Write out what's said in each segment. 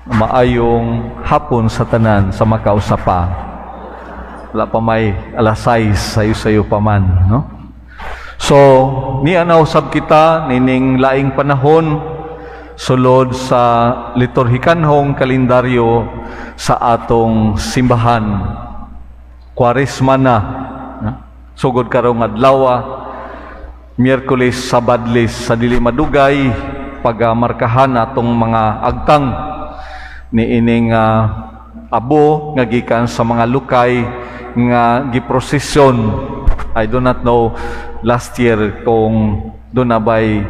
Maayong hapon sa tanan sa makausapa. Wala pa may alas 6 sayo-sayo pa man, no? So, nianaw sab kita nining laing panahon sulod sa liturhikanhong kalendaryo sa atong simbahan. Kwaresma na, sugod karong adlaw, Miyerkules, Sabadlis sa dili madugay pagamarkahan atong mga agtang ni ining abo nga gikan sa mga lukay nga giprosesyon. I do not know last year kung doon na ba'y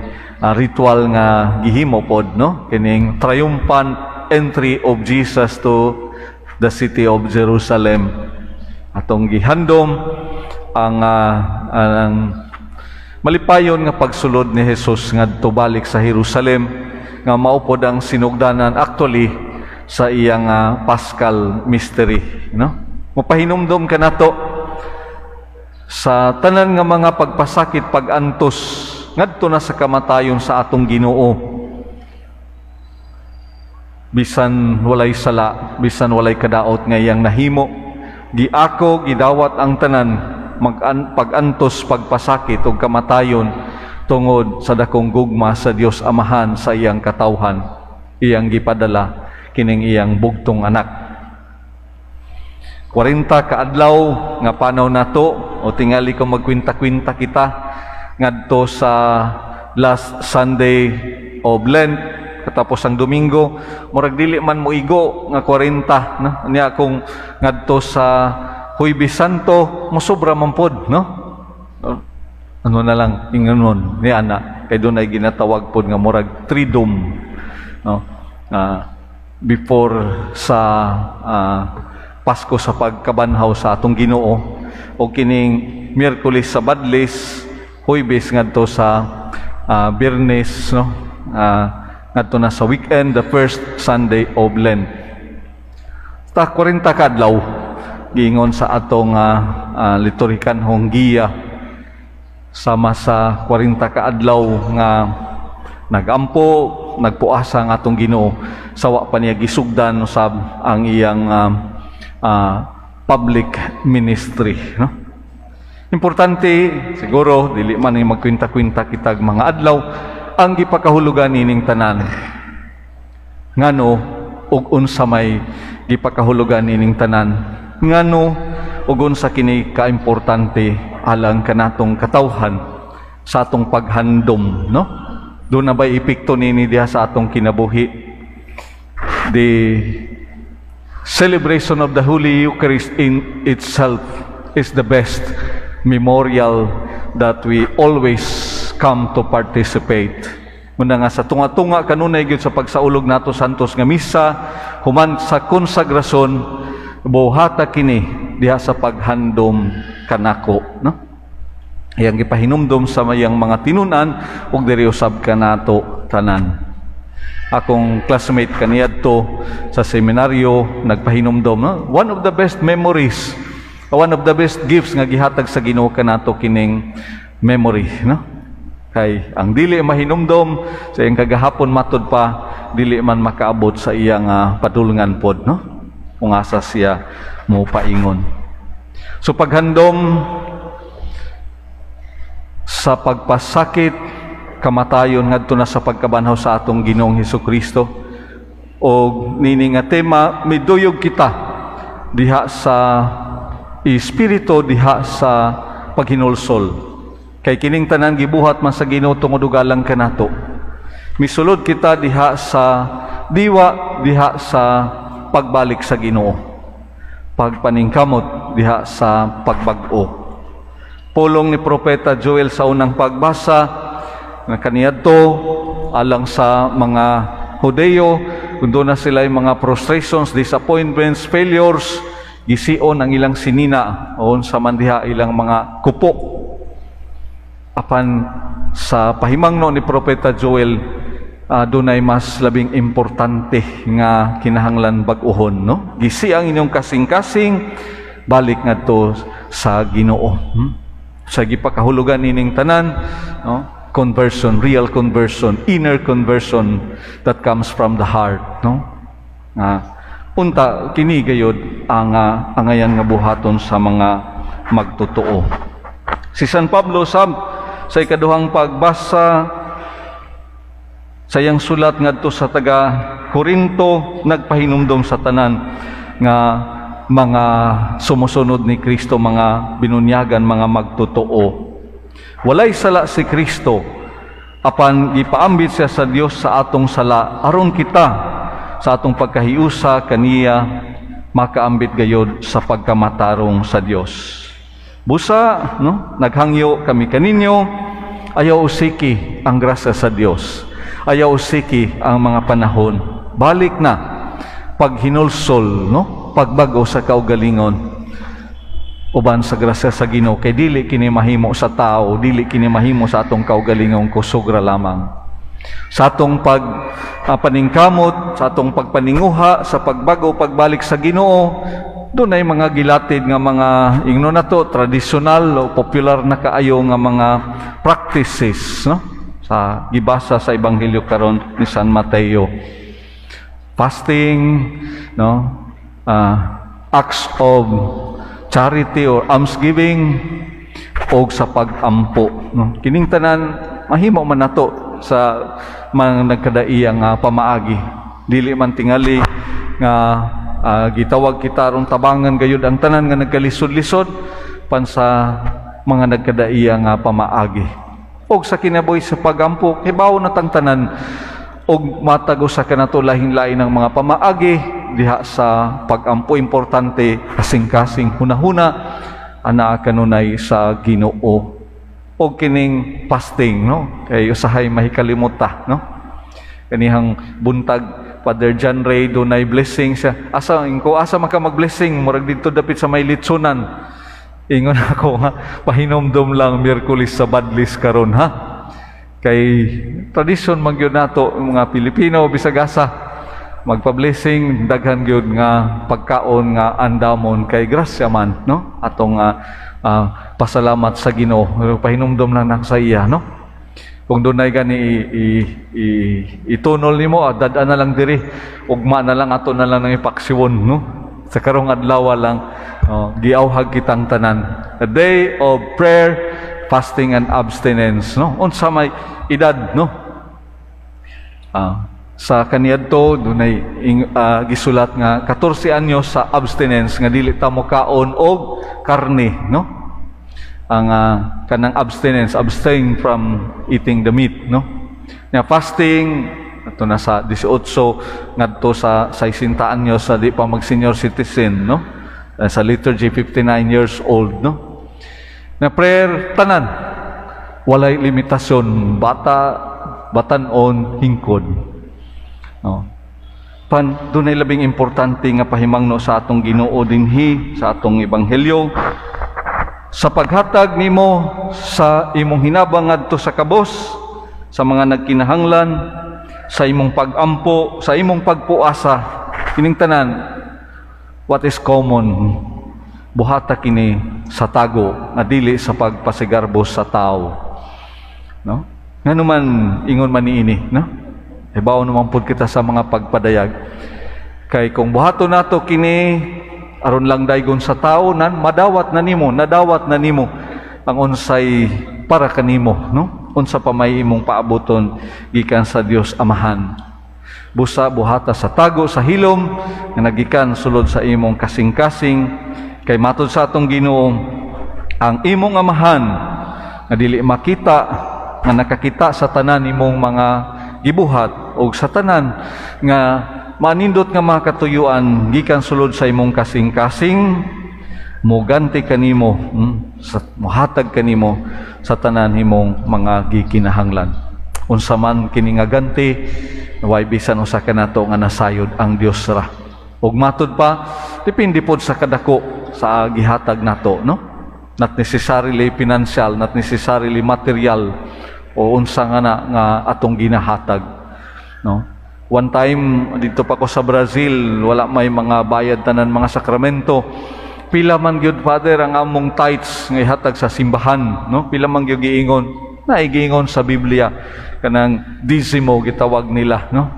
ritual nga gihimo pod, no? Kining triumphant entry of Jesus to the city of Jerusalem. Atong gihandom ang malipayon nga pagsulod ni Jesus ngadto balik sa Jerusalem nga maupod ang sinugdanan actually sa iyang Paschal mystery, no? Mapahinumdom ka nato sa tanan nga mga pagpasakit, pagantos ngadto na sa kamatayon sa atong Ginoo. Bisan walay sala, bisan walay kadaot nga iyang nahimo, giako gidawat ang tanan pagantos, pagpasakit ug kamatayon tungod sa dakong gugma sa Dios Amahan sa iyang katawhan, iyang gipadala kining iyang bugtong anak. 40 ka adlaw nga panaw nato o tingali ko magkwinta-kwinta kita ngadto sa last Sunday of Lent katapos ang Domingo, murag dili man moigo nga 40 no, niya kung ngadto sa Huwebes Santo, mosobra man pod, no? Ano na lang, inganon, ni ana, kay doon ay ginatawag pod nga murag Triduum, no? Before sa Pasko sa pagkabanhaw sa atong Ginoo, o kining Miyerkules, Sabadlis, Huwebes ngadto sa Biyernes, no? Ngadto na sa weekend, the first Sunday of Lent. Ta 40 ka adlaw giingon sa atong liturhikanhong giya sama sa 40 ka adlaw nga nagampo, nagpuasa ang atong Ginoo sawa pa niya gisugdan usab ang iyang public ministry, no? Importante siguro dili man ni magkwinta-kwinta kitag mga adlaw ang gipakahulugan nining tanan ngano ug unsa may gipakahulugan nining tanan ngano ug unsa kini kaimportante alang kanatong katawhan sa atong paghandom, no? Doon na ba'y epekto nini diha sa atong kinabuhi? The celebration of the Holy Eucharist in itself is the best memorial that we always come to participate. Muna nga sa tunga-tunga kanunay gyud sa pagsaulog nato santos nga misa human sa konsagrasyon, buhata kini diha sa paghandom kanako, no? Iyang gipahinumdom sa mayang mga tinunan ug diri usab kanato tanan. Akong classmate kaniadto sa seminaryo nagpahinumdom, no? One of the best memories, one of the best gifts nga gihatag sa Ginoo kanato kining memory, no? Kay ang dili mahinumdom sa iyang kagahapon matud pa dili man makaabot sa iyang padulngan pod, no? Kung asa siya mo paingon. So paghandom sa pagpasakit, kamatayon ngadto na sa pagkabanhaw sa atong Ginoong Hesukristo, o nini nga tema miduyog kita diha sa espiritu, diha sa paghinulsol. Kay kining tanan gibuhat man sa Ginoo tungod ug alang kanato. Misulod kita diha sa diwa, diha sa pagbalik sa Ginoo, pagpaningkamot diha sa pagbag-o. Pulong ni Propeta Joel sa unang pagbasa nga kaniadto alang sa mga Hudeo, kundo na sila mga frustrations, disappointments, failures, gison ang ilang sinina o sa mandiha ilang mga kupo. Apan sa pahimangno ni Propeta Joel, dunay mas labing importante nga kinahanglan bag-ohon, no? Gisi ang inyong kasing-kasing balik ngadto sa Ginoo. Sa gipakahulugan nining tanan, no? Conversion, real conversion, inner conversion that comes from the heart, no? Punta kini gayud ang angayan nga buhaton sa mga magtotoo. Si San Pablo sa ikaduhang pagbasa sa iyang sulat ngadto sa taga Korinto, nagpahinumdom sa tanan nga mga sumusunod ni Kristo, mga binunyagan, mga magtotoo. Walay sala si Kristo, apan gipaambit siya sa Dios sa atong sala aron kita sa atong pagkahiusa kaniya makaambit gayud sa pagkamatarong sa Dios. Busa, no? Naghangyo kami kaninyo, ayaw usiki ang grasya sa Dios. Ayaw usiki ang mga panahon. Balik na paghinulsol, no? Pagbago sa kaugalingon. Uban sa grasya sa Ginoo, kay dili kini mahimo sa tao, dili kini mahimo sa atong kaugalingong kusugra lamang. Sa atong paningkamot, sa atong pagpaninguha, sa pagbago, pagbalik sa Ginoo, doon ay mga gilatid nga mga ingno na to, tradisyonal o popular na kaayo nga mga practices, no? Sa gibasa sa Ebanghelyo karon ni San Mateo. Fasting, no? Acts of charity or almsgiving, o sa pag-ampo, no? Kining tanan mahimo man nato sa mga nagkadaiya nga pamaagi. Dili man tingali nga gitawag kita ron tabangan gayud ang tanan nga nagkalisod-lisod pan sa mga nagkadaiya nga pamaagi. Og sa kinabuhi sa pagampo, hibaw na tang tanan og matago sa kanato lahin-lain ng mga pamaagi diha sa pagampo. Importante kasing-kasing hunahuna ana kanunay sa Ginoo. O kining fasting, no? Kay usahay mahikalimuta, no? Kanihang buntag Father John Ray dunay blessing siya. Asa maka mag-blessing murag dito dapit sa may litsunan. Ingon ako nga pahinomdom lang Miyerkules sa Badlis karon, ha? Kay tradisyon man gyud nato mga Pilipino bisag asa magpa-blessing daghan gyud nga pagkaon nga andamon kay grasya man, no? Atong pasalamat sa Ginoo. Pahinumdom lang na sa iya, no? Kung doon ay gani itunol nimo, dadaan na lang diri, ugma na lang ato na lang ng ipaksiwon, no? Sa karong adlaw lang giawhag kitang tanan. A day of prayer, fasting and abstinence, no? Unsa may edad, no? Sa kaniadto dunay gisulat nga 14 anyos sa abstinence nga dili ta mo kaon og karne, no? Ang kanang abstinence, abstain from eating the meat, no? Nga fasting ato na sa 18 ngadto sa 60 anyos sa di pa mag senior citizen, no? Sa liturgy 59 years old, no? Na prayer tanan walay limitasyon, batanon, hingkod. No. Dunay labing importante nga pahimangno sa atong Ginoo dinhi sa atong ebanghelyo sa paghatag nimo sa imong hinabang ngadto sa kabos, sa mga nagkinahanglan, sa imong pag-ampo, sa imong pagpuasa. Kining tanan what is common buhata kini sa tago nga dili sa pagpasigarbos sa tao, no? Nganuman ingon man niini, no? Hibaw naman po kita sa mga pagpadayag. Kay kung buhato nato kini aron lang daygon sa tao nan nadawat na nimo ang unsay para kanimo, no? Unsa pa may imong paaboton gikan sa Dios Amahan. Busa buhata sa tago sa hilom nga nagikan sulod sa imong kasing-kasing, kay matud sa atong Ginoo ang imong Amahan nga dili makita nga nakakita sa tanan imong mga gibuhat o sa tanan nga manindot nga mga katuyuan gikan sulod sa imong kasing-kasing, moganti kanimo, mohatag kanimo sa tanan himong mga gikinahanglan. Unsa man kini nga ganti, way bisan usa kanato nga nasayod ang Dios ra. Ug matud pa, depende pod sa kadako sa gihatag nato, no? Not necessarily financial, not necessarily material, o unsa nga nga atong ginahatag, no? One time dito pa ko sa Brazil, wala may mga bayad tanan mga sakramento. Pila man gyud Father ang among tithes nga ihatag sa simbahan, no? Pila man gyud giingon, naigingon sa Biblia kanang dizimo gitawag nila, no?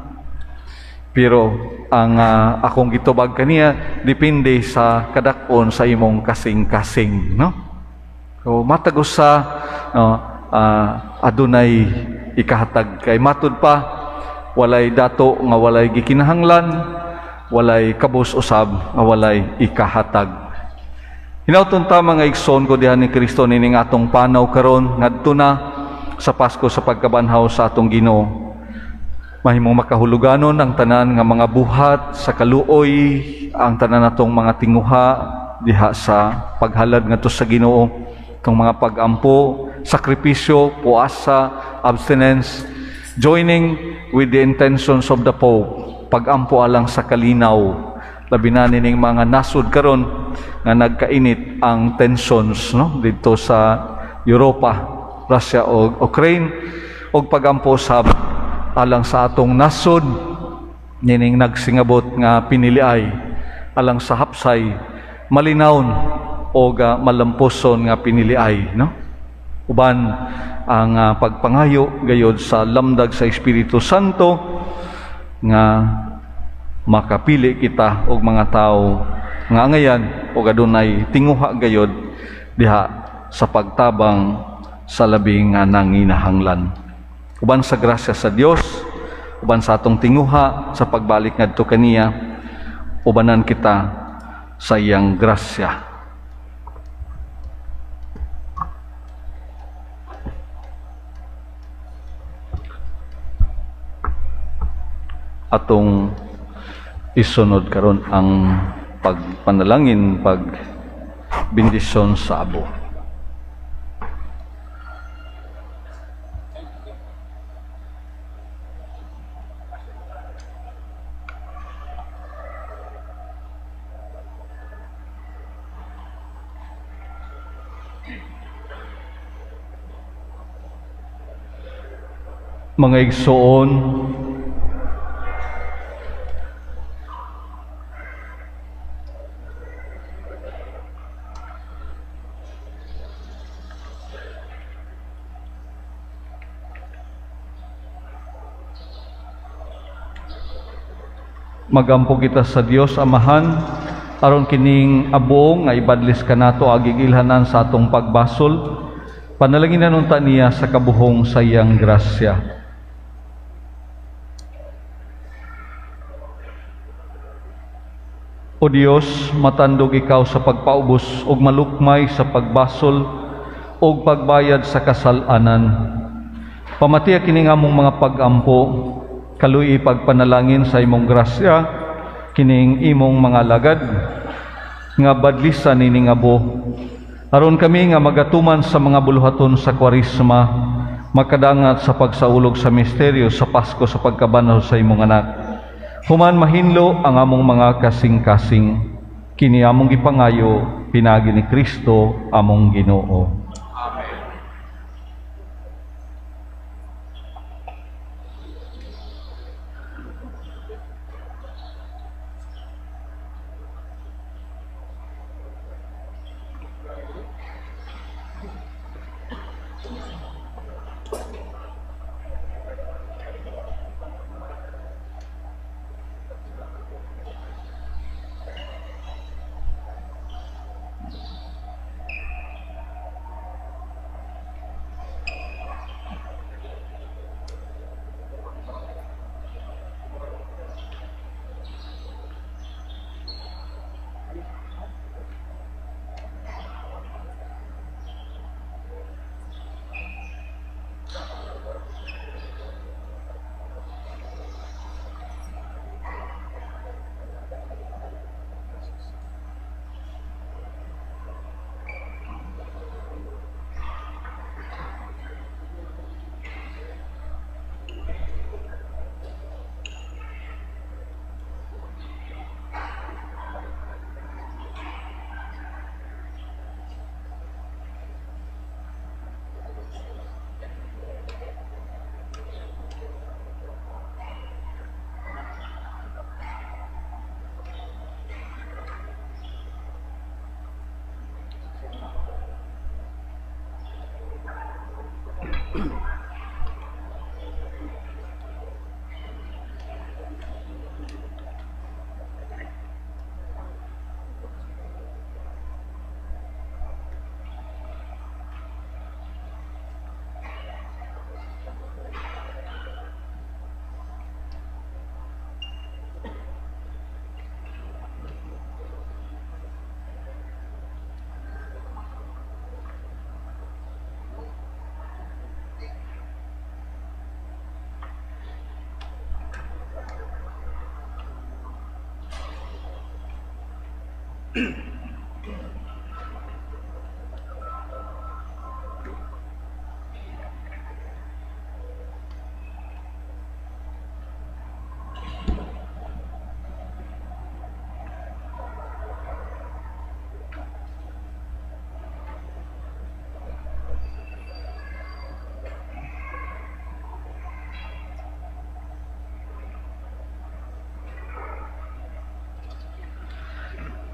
Pero ang akong gitubag kaniya depende sa kadakon sa imong kasing-kasing, no? So matagos sa adunay ikahatag kay matud pa walay dato nga walay gikinahanglan, walay kabus usab nga walay ikahatag. Hinauton ta mga igsoon ko diha ni Kristo nining atong panaw karon ngadto na sa Pasko sa pagkabanhaw sa atong Ginoo. Mahimong makahuluganon ang tanan nga mga buhat sa kaluoy, ang tanan natong mga tinguha diha sa paghalad ngadto sa Ginoo, tong mga pagampo, sakripisyo, puasa, abstinence, joining with the intentions of the Pope, pagampo alang sa kalinaw, labi na nining mga nasud karon nga nagkainit ang tensions, no, dito sa Europa, Russia o Ukraine, og pagampo sa alang sa atong nasod nining nagsingabot nga piniliay alang sa hapsay malinawon o malamposon nga piniliay, no? Uban ang pagpangayo gayod sa lamdag sa Espiritu Santo nga makapili kita og mga tao nga angayan og adunay tinguha gayod diha sa pagtabang sa labing nga nanginahanglan. Uban sa grasya sa Dios, uban sa atong tinguha sa pagbalik ngadto kaniya, ubanan kita sa iyang grasya. Atong isunod karon ang pagpanalangin, pagbindisyon sa abo. Mga igsoon, magampo kita sa Dios Amahan aron kining abo nga ibadlis kanato agigilhanan sa atong pagbasol. Panalangin nanon ta niya sa kabuhong sa iyang grasya. O Dios, matandog ikaw sa pagpaubos ug malukmay sa pagbasol ug pagbayad sa kasalanan. Pamatiya kining among mga pagampo, kaluy pagpanalangin sa imong grasya kining imong mga lagad nga badlisan nining abo. Aron kami nga magatuman sa mga buluhaton sa Kwaresma, makadangat sa pagsaulog sa misteryo sa Pasko sa pagkabanhaw sa imong anak. Human mahinlo ang among mga kasing-kasing, kini among gipangayo pinagi ni Kristo among Ginoo. Amen.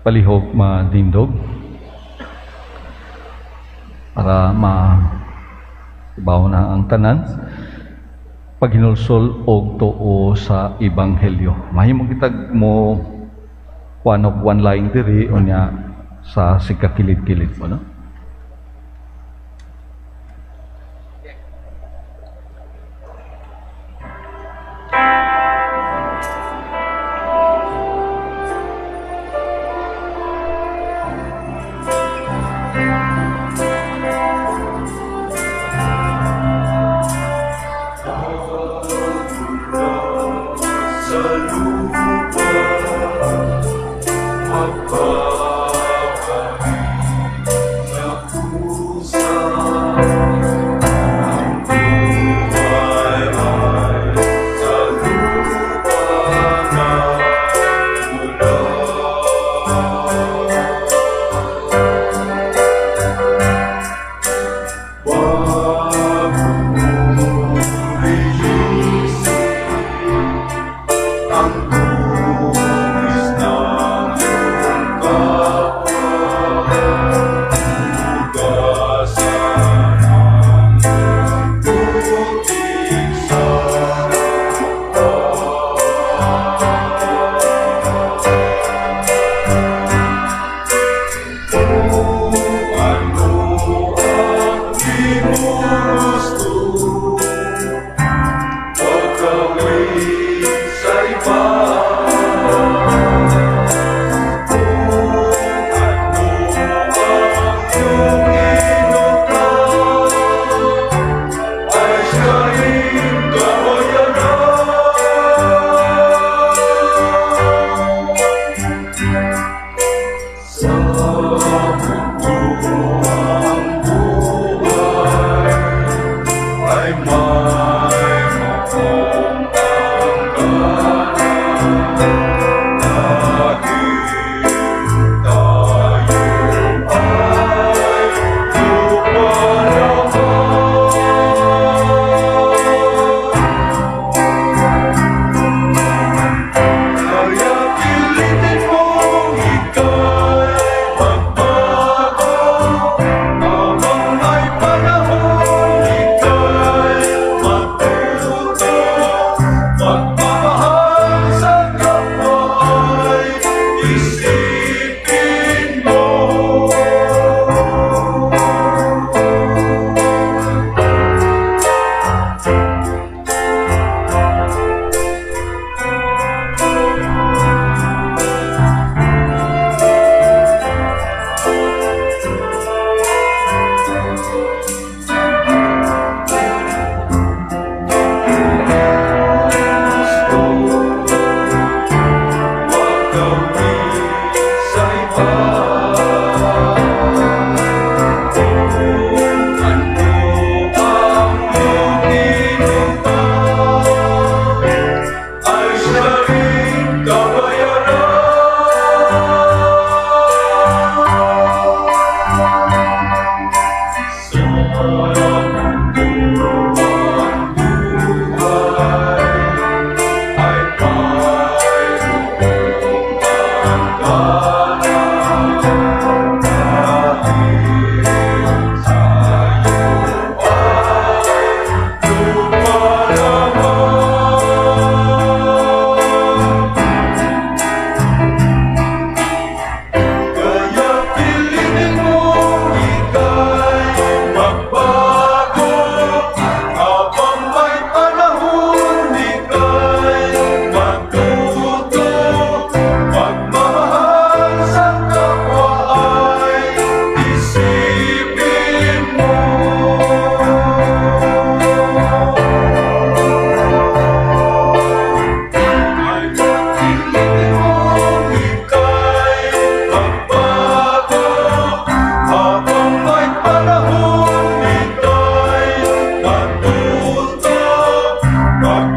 Palihog madindog para ibaw na ang tanan paghinulsol og tuo sa ebanghelyo. Mahimo kitag mo one line diri unya sa sikakilid-kilid mo, no?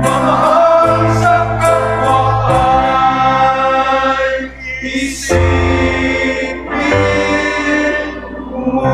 Mahal sa kapwa ay isipin mo.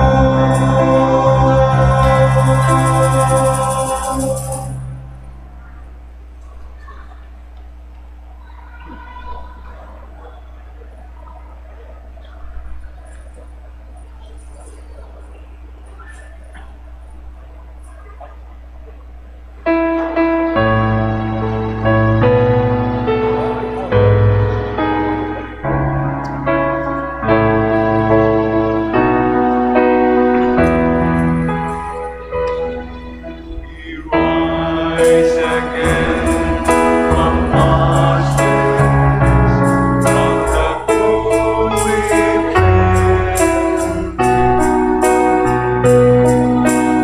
Rise again from ashes on the holy plain.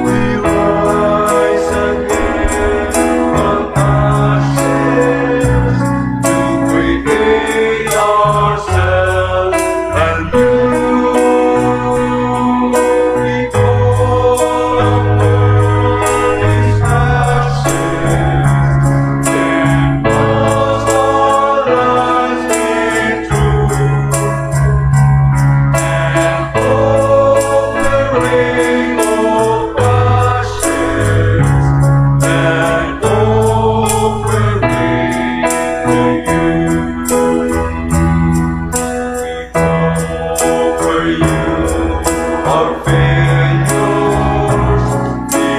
We rise again from ashes to create ourselves anew. We call these ashes, then must our lives be true, and offering of ashes, and offering to you. Over you, our failures, we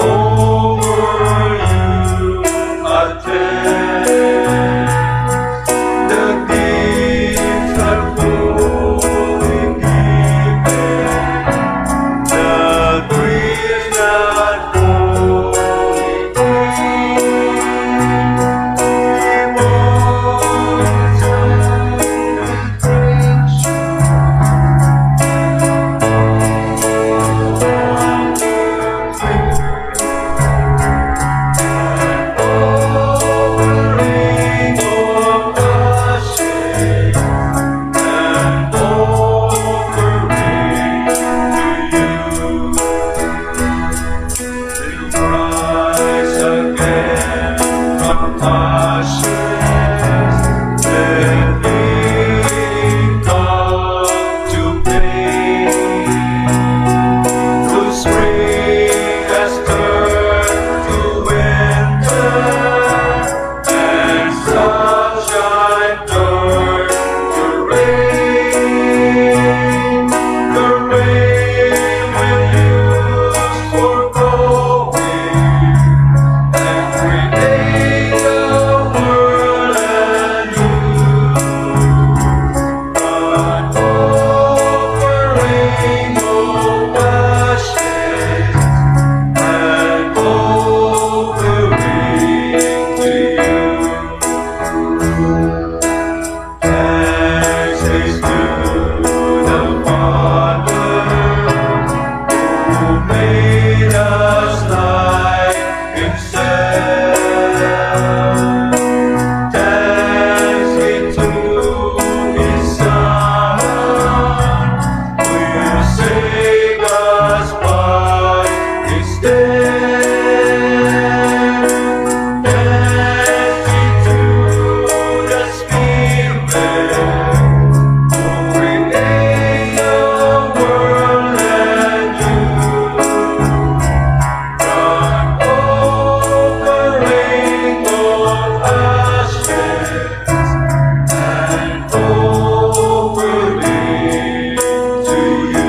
over you attend. The gifts are fully given, the dreams that fully rise again from ashes, letting come to play. The spring has turned to winter, and sunshine turned to rain. The rain will use for growing and create a world anew. An offering of ashes, an offering to you. Thanks is due the Father who made us like Himself. Thanks be to His Son, who saved us by His death. Thanks be to the Spirit who created the world anew. An offering of ashes, an offering to you.